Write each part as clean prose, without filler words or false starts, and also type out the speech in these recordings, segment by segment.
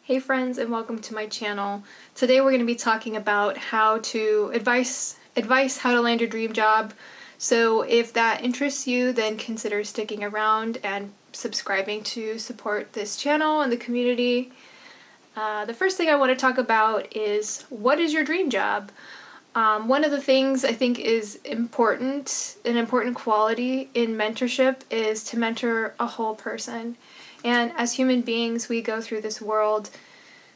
Hey friends, and welcome to my channel. Today we're going to be talking about how to advice how to land your dream job. So if that interests you, then consider sticking around and subscribing to support this channel and the community. The first thing I want to talk about is, what is your dream job? One of the things I think is important, an important quality in mentorship, is to mentor a whole person. And as human beings, we go through this world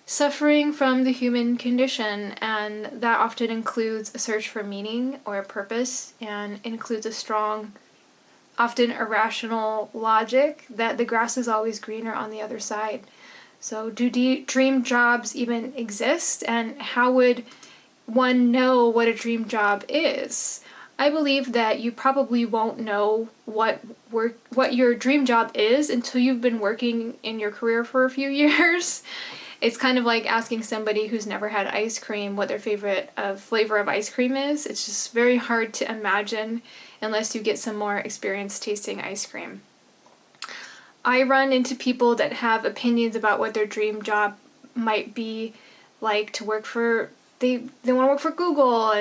suffering from the human condition, and that often includes a search for meaning or a purpose, and includes a strong, often irrational logic that the grass is always greener on the other side. So do dream jobs even exist, and how would one know what a dream job is? I believe that you probably won't know what your dream job is until you've been working in your career for a few years. It's kind of like asking somebody who's never had ice cream what their favorite flavor of ice cream is. It's just very hard to imagine unless you get some more experience tasting ice cream. I run into people that have opinions about what their dream job might be like to work for. They want to work for Google,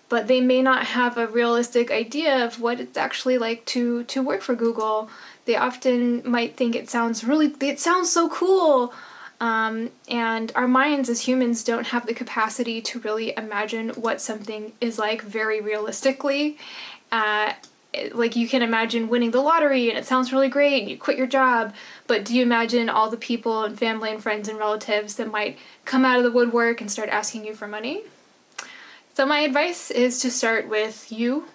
but they may not have a realistic idea of what it's actually like to work for Google. They often might think it sounds so cool. And our minds as humans don't have the capacity to really imagine what something is like very realistically. Like, you can imagine winning the lottery and it sounds really great and you quit your job, but do you imagine all the people and family and friends and relatives that might come out of the woodwork and start asking you for money? So my advice is to start with you.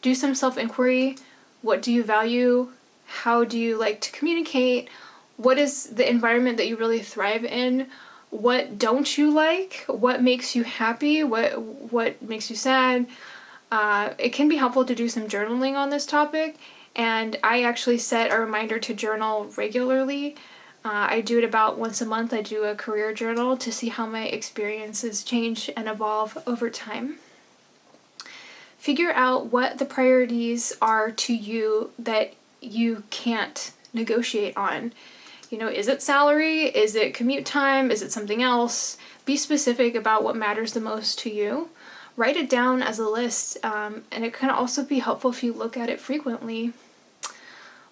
Do some self-inquiry. What do you value? How do you like to communicate? What is the environment that you really thrive in? What don't you like? What makes you happy? What makes you sad? It can be helpful to do some journaling on this topic, and I actually set a reminder to journal regularly. I do it about once a month. I do a career journal to see how my experiences change and evolve over time. Figure out what the priorities are to you that you can't negotiate on. You know, is it salary? Is it commute time? Is it something else? Be specific about what matters the most to you. Write it down as a list, and it can also be helpful if you look at it frequently.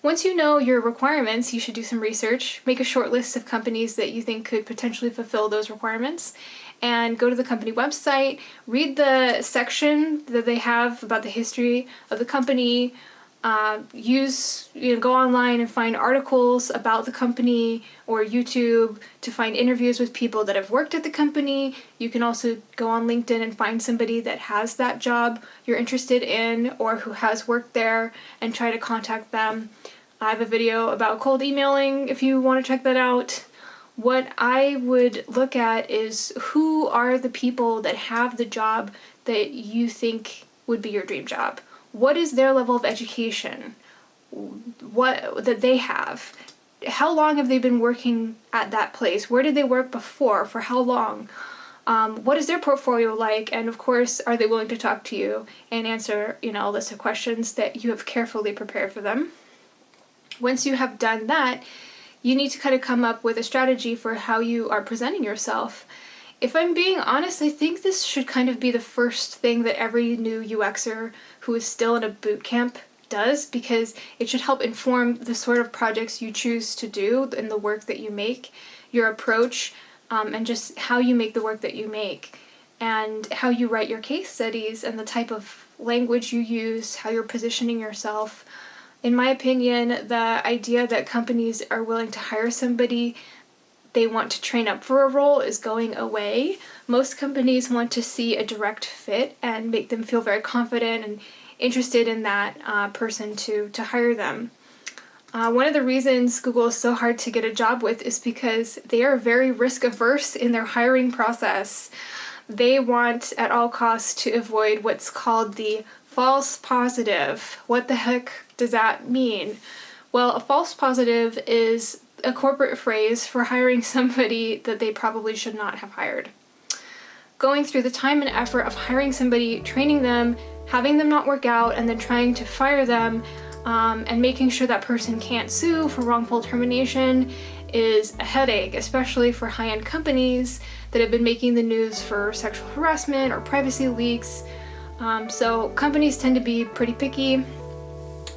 Once you know your requirements, you should do some research. Make a short list of companies that you think could potentially fulfill those requirements, and go to the company website, read the section that they have about the history of the company. Go online and find articles about the company, or YouTube to find interviews with people that have worked at the company. You can also go on LinkedIn and find somebody that has that job you're interested in or who has worked there and try to contact them. I have a video about cold emailing if you want to check that out. What I would look at is, who are the people that have the job that you think would be your dream job? What is their level of education? What that they have? How long have they been working at that place? Where did they work before? For how long? What is their portfolio like? And of course, are they willing to talk to you and answer, a list of questions that you have carefully prepared for them? Once you have done that, you need to kind of come up with a strategy for how you are presenting yourself. If I'm being honest, I think this should kind of be the first thing that every new UXer who is still in a boot camp does, because it should help inform the sort of projects you choose to do and the work that you make, your approach, and just how you make the work that you make, and how you write your case studies, and the type of language you use, how you're positioning yourself. In my opinion, the idea that companies are willing to hire somebody they want to train up for a role is going away. Most companies want to see a direct fit and make them feel very confident and interested in that person to hire them. One of the reasons Google is so hard to get a job with is because they are very risk averse in their hiring process. They want at all costs to avoid what's called the false positive. What the heck does that mean? Well, a false positive is a corporate phrase for hiring somebody that they probably should not have hired. Going through the time and effort of hiring somebody, training them, having them not work out and then trying to fire them and making sure that person can't sue for wrongful termination is a headache, especially for high-end companies that have been making the news for sexual harassment or privacy leaks. So companies tend to be pretty picky,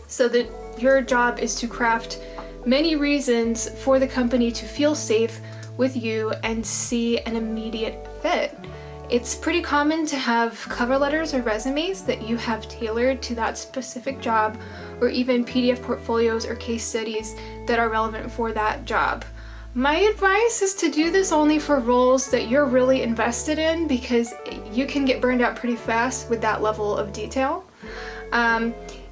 so that your job is to craft many reasons for the company to feel safe with you and see an immediate fit. It's pretty common to have cover letters or resumes that you have tailored to that specific job, or even PDF portfolios or case studies that are relevant for that job. My advice is to do this only for roles that you're really invested in, because you can get burned out pretty fast with that level of detail.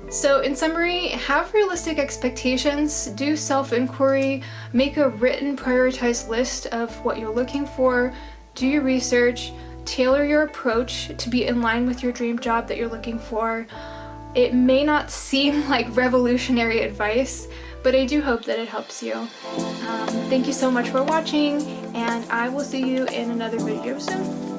So in summary, have realistic expectations, do self-inquiry, make a written prioritized list of what you're looking for, do your research, tailor your approach to be in line with your dream job that you're looking for. It may not seem like revolutionary advice, but I do hope that it helps you. Thank you so much for watching, and I will see you in another video soon.